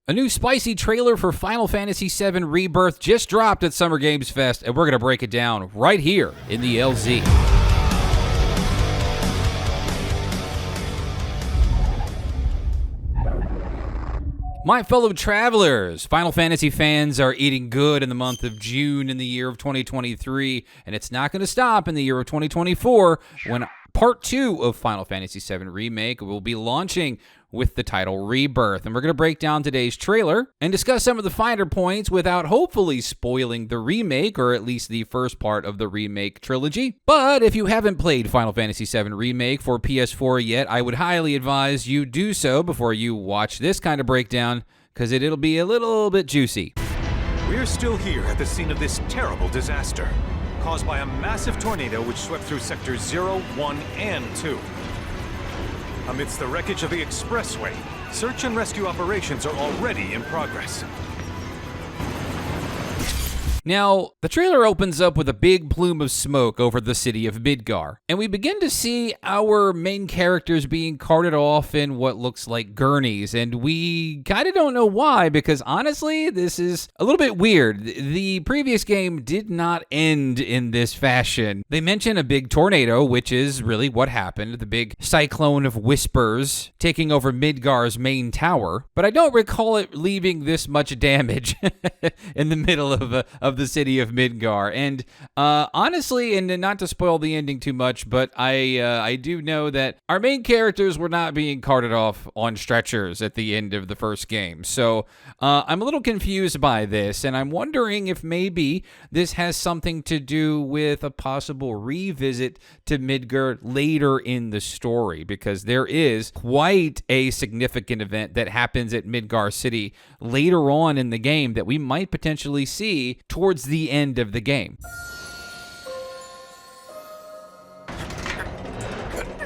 A new spicy trailer for Final Fantasy VII Rebirth just dropped at Summer Games Fest, and we're going to break it down right here in the LZ. My fellow travelers, Final Fantasy fans are eating good in the month of June in the year of 2023, and it's not going to stop in the year of 2024 when Part 2 of Final Fantasy VII Remake will be launching with the title Rebirth. And we're going to break down today's trailer and discuss some of the finer points without hopefully spoiling the remake, or at least the first part of the remake trilogy. But if you haven't played Final Fantasy VII Remake for PS4 yet, I would highly advise you do so before you watch this kind of breakdown, because it'll be a little bit juicy. We're still here at the scene of this terrible disaster, caused by a massive tornado which swept through sectors 0, 1, and 2. Amidst the wreckage of the expressway, search and rescue operations are already in progress. Now, the trailer opens up with a big plume of smoke over the city of Midgar, and we begin to see our main characters being carted off in what looks like gurneys, and we kind of don't know why, because honestly, this is a little bit weird. The previous game did not end in this fashion. They mention a big tornado, which is really what happened, the big cyclone of whispers taking over Midgar's main tower, but I don't recall it leaving this much damage in the middle of the city of Midgar. And honestly, and not to spoil the ending too much, but I do know that our main characters were not being carted off on stretchers at the end of the first game. So I'm a little confused by this, and I'm wondering if maybe this has something to do with a possible revisit to Midgar later in the story, because there is quite a significant event that happens at Midgar City later on in the game that we might potentially see towards the end of the game.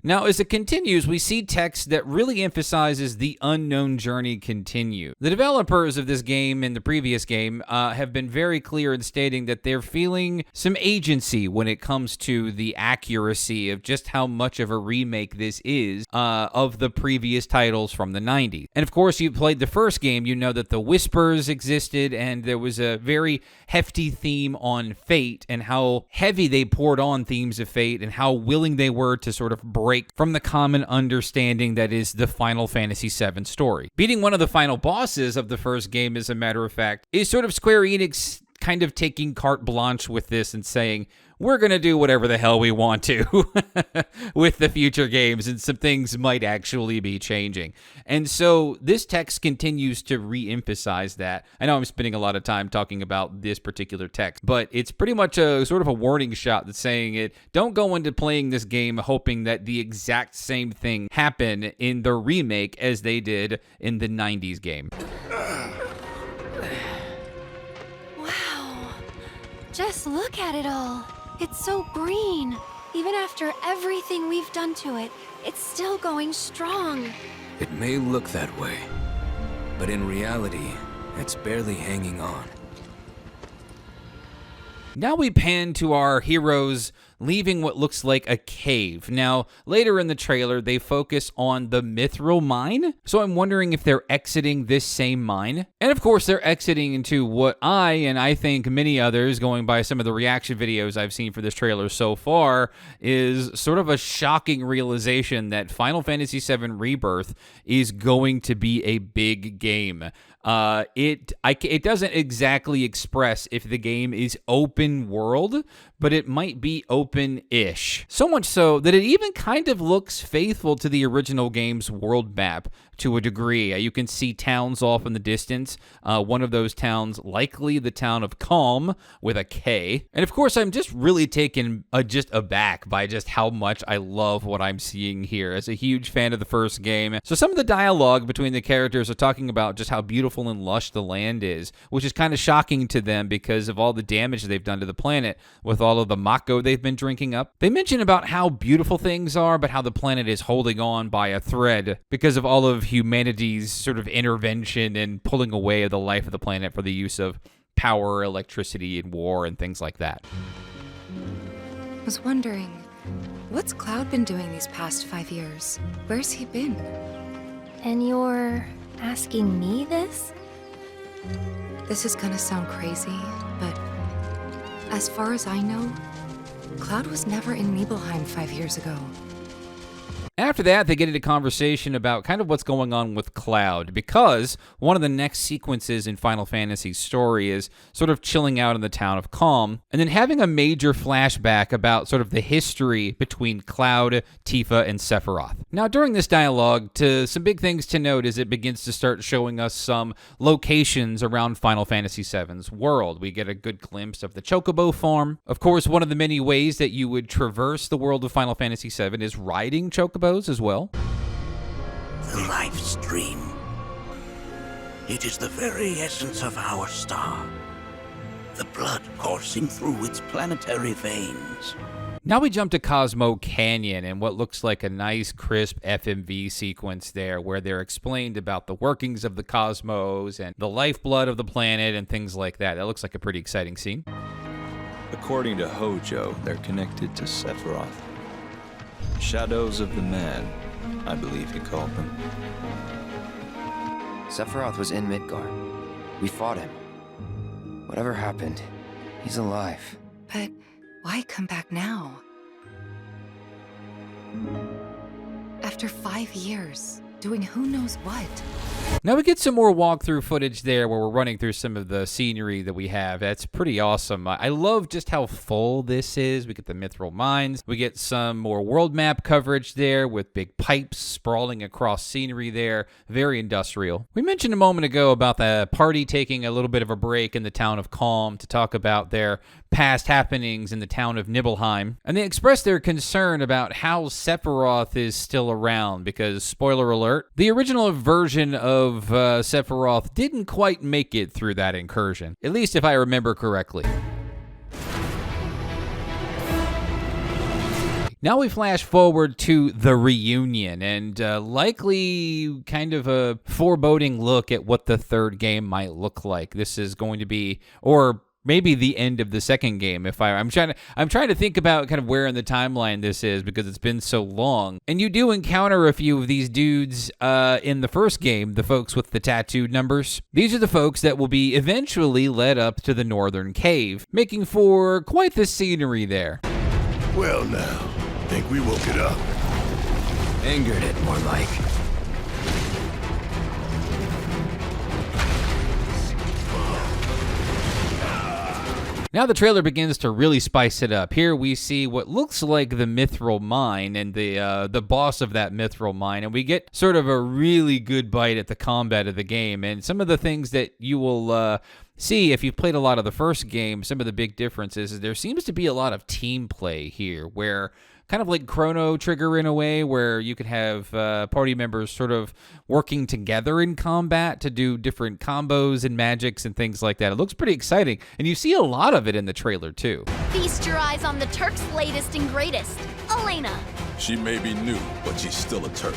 Now, as it continues, we see text that really emphasizes the unknown journey continue. The developers of this game and the previous game have been very clear in stating that they're feeling some agency when it comes to the accuracy of just how much of a remake this is of the previous titles from the 90s. And of course, you played the first game, you know that the whispers existed, and there was a very hefty theme on fate and how heavy they poured on themes of fate and how willing they were to sort of break from the common understanding that is the Final Fantasy VII story. Beating one of the final bosses of the first game, as a matter of fact, is sort of Square Enix kind of taking carte blanche with this and saying, we're going to do whatever the hell we want to with the future games, and some things might actually be changing. And so this text continues to re-emphasize that. I know I'm spending a lot of time talking about this particular text, but it's pretty much a sort of a warning shot that's saying it. Don't go into playing this game hoping that the exact same thing happen in the remake as they did in the 90s game. Wow. Just look at it all. It's so green. Even after everything we've done to it, it's still going strong. It may look that way, but in reality, it's barely hanging on. Now we pan to our heroes leaving what looks like a cave. Now, later in the trailer, they focus on the Mithril Mine, so I'm wondering if they're exiting this same mine. And of course, they're exiting into what I think many others, going by some of the reaction videos I've seen for this trailer so far, is sort of a shocking realization that Final Fantasy VII Rebirth is going to be a big game. It doesn't exactly express if the game is open world, but it might be open-ish. So much so that it even kind of looks faithful to the original game's world map to a degree. You can see towns off in the distance. One of those towns, likely the town of Calm with a K. And of course, I'm just really taken just aback by just how much I love what I'm seeing here as a huge fan of the first game. So some of the dialogue between the characters are talking about just how beautiful and lush the land is, which is kind of shocking to them because of all the damage they've done to the planet with all of the Mako they've been drinking up. They mention about how beautiful things are, but how the planet is holding on by a thread because of all of humanity's sort of intervention and pulling away of the life of the planet for the use of power, electricity, and war, and things like that. I was wondering, what's Cloud been doing these past 5 years? Where's he been? And you're asking me this? This is gonna sound crazy, but as far as I know, Cloud was never in Nibelheim 5 years ago. After that, they get into conversation about kind of what's going on with Cloud, because one of the next sequences in Final Fantasy's story is sort of chilling out in the town of Calm, and then having a major flashback about sort of the history between Cloud, Tifa, and Sephiroth. Now, during this dialogue, some big things to note is it begins to start showing us some locations around Final Fantasy VII's world. We get a good glimpse of the Chocobo farm. Of course, one of the many ways that you would traverse the world of Final Fantasy VII is riding Chocobos as well. The life stream. It is the very essence of our star. The blood coursing through its planetary veins. Now we jump to Cosmo Canyon and what looks like a nice, crisp FMV sequence there where they're explained about the workings of the cosmos and the lifeblood of the planet and things like that. That looks like a pretty exciting scene. According to Hojo, they're connected to Sephiroth. Shadows of the Man, I believe he called them. Sephiroth was in Midgar. We fought him. Whatever happened, he's alive. But why come back now? After 5 years, doing who knows what? Now we get some more walkthrough footage there where we're running through some of the scenery that we have. That's pretty awesome. I love just how full this is. We get the Mithril Mines. We get some more world map coverage there with big pipes sprawling across scenery there. Very industrial. We mentioned a moment ago about the party taking a little bit of a break in the town of Calm to talk about their past happenings in the town of Nibelheim. And they expressed their concern about how Sephiroth is still around because, spoiler alert, the original version of Sephiroth didn't quite make it through that incursion, at least if I remember correctly. Now we flash forward to the reunion and likely kind of a foreboding look at what the third game might look like. This is going to be, or maybe the end of the second game. I'm trying to think about kind of where in the timeline this is because it's been so long. And you do encounter a few of these dudes in the first game, the folks with the tattooed numbers. These are the folks that will be eventually led up to the northern cave, making for quite the scenery there. Well now, think we woke it up. Angered it, more like. Now the trailer begins to really spice it up. Here we see what looks like the Mithril Mine and the boss of that Mithril Mine, and we get sort of a really good bite at the combat of the game. And some of the things that you will see if you've played a lot of the first game, some of the big differences is there seems to be a lot of team play here, where kind of like Chrono Trigger in a way, where you could have party members sort of working together in combat to do different combos and magics and things like that. It looks pretty exciting, and you see a lot of it in the trailer too. Feast your eyes on the Turk's latest and greatest, Elena. She may be new, but she's still a Turk.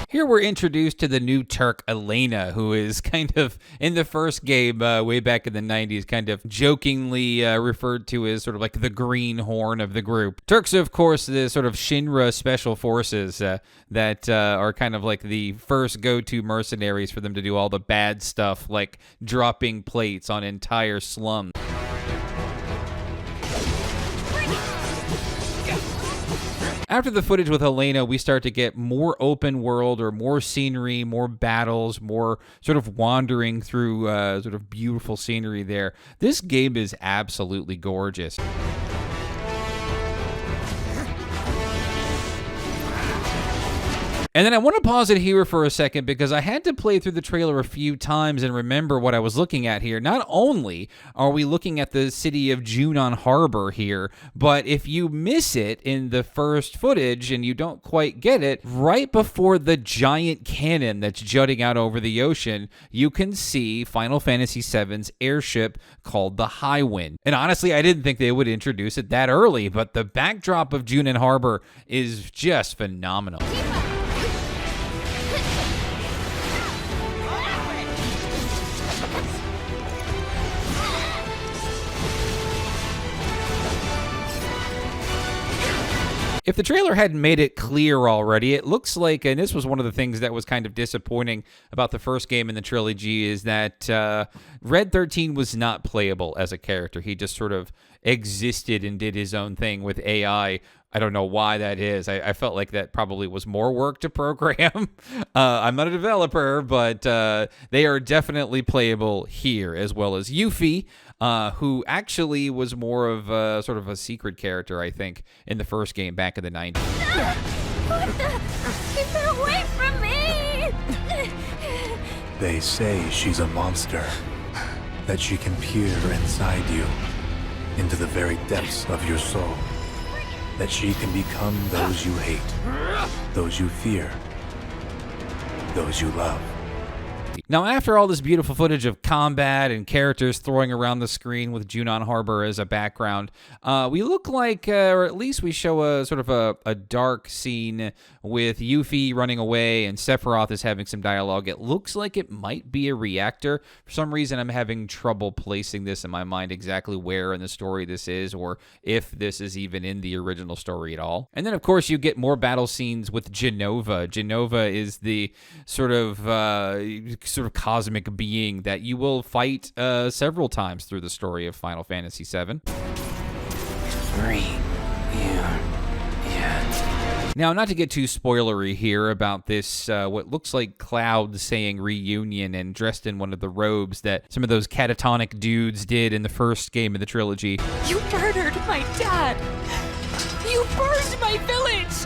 Here we're introduced to the new Turk, Elena, who is kind of, in the first game, way back in the 90s, kind of jokingly referred to as sort of like the green horn of the group. Turks, of course, the sort of Shinra special forces that are kind of like the first go-to mercenaries for them to do all the bad stuff, like dropping plates on entire slums. After the footage with Helena, we start to get more open world or more scenery, more battles, more sort of wandering through sort of beautiful scenery there. This game is absolutely gorgeous. And then I want to pause it here for a second because I had to play through the trailer a few times and remember what I was looking at here. Not only are we looking at the city of Junon Harbor here, but if you miss it in the first footage and you don't quite get it, right before the giant cannon that's jutting out over the ocean, you can see Final Fantasy VII's airship called the Highwind. And honestly, I didn't think they would introduce it that early, but the backdrop of Junon Harbor is just phenomenal. If the trailer hadn't made it clear already, it looks like, and this was one of the things that was kind of disappointing about the first game in the trilogy, is that Red 13 was not playable as a character. He just sort of existed and did his own thing with AI. I don't know why that is. I felt like that probably was more work to program. I'm not a developer, but they are definitely playable here, as well as Yuffie, who actually was more of a sort of a secret character, I think, in the first game back in the 90s. What the? Keep her away from me! They say she's a monster, that she can peer inside you, into the very depths of your soul, that she can become those you hate, those you fear, those you love. Now, after all this beautiful footage of combat and characters throwing around the screen with Junon Harbor as a background, we look like, or at least we show a sort of a dark scene with Yuffie running away and Sephiroth is having some dialogue. It looks like it might be a reactor. For some reason, I'm having trouble placing this in my mind exactly where in the story this is, or if this is even in the original story at all. And then, of course, you get more battle scenes with Jenova. Jenova is the sort of cosmic being that you will fight several times through the story of Final Fantasy VII. Now, not to get too spoilery here about this, what looks like Cloud saying reunion and dressed in one of the robes that some of those catatonic dudes did in the first game of the trilogy. You murdered my dad! You burned my village!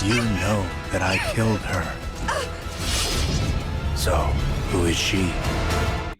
You know that I killed her. So, who is she?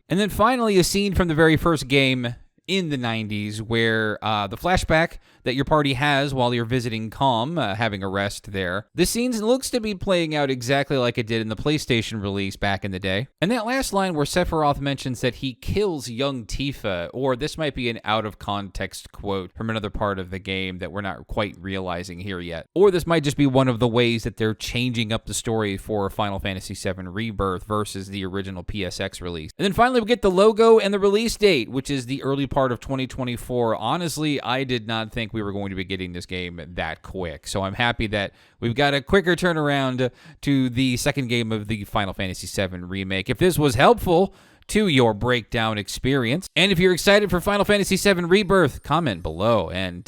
And then finally, a scene from the very first game in the 90s where the flashback that your party has while you're visiting Calm, having a rest there. The scene looks to be playing out exactly like it did in the PlayStation release back in the day. And that last line where Sephiroth mentions that he kills young Tifa, or this might be an out-of-context quote from another part of the game that we're not quite realizing here yet. Or this might just be one of the ways that they're changing up the story for Final Fantasy VII Rebirth versus the original PSX release. And then finally we get the logo and the release date, which is the early part of 2024. Honestly, I did not think we were going to be getting this game that quick. So I'm happy that we've got a quicker turnaround to the second game of the Final Fantasy VII Remake. If this was helpful to your breakdown experience, and if you're excited for Final Fantasy VII Rebirth, comment below, and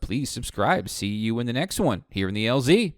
please subscribe. See you in the next one here in the LZ.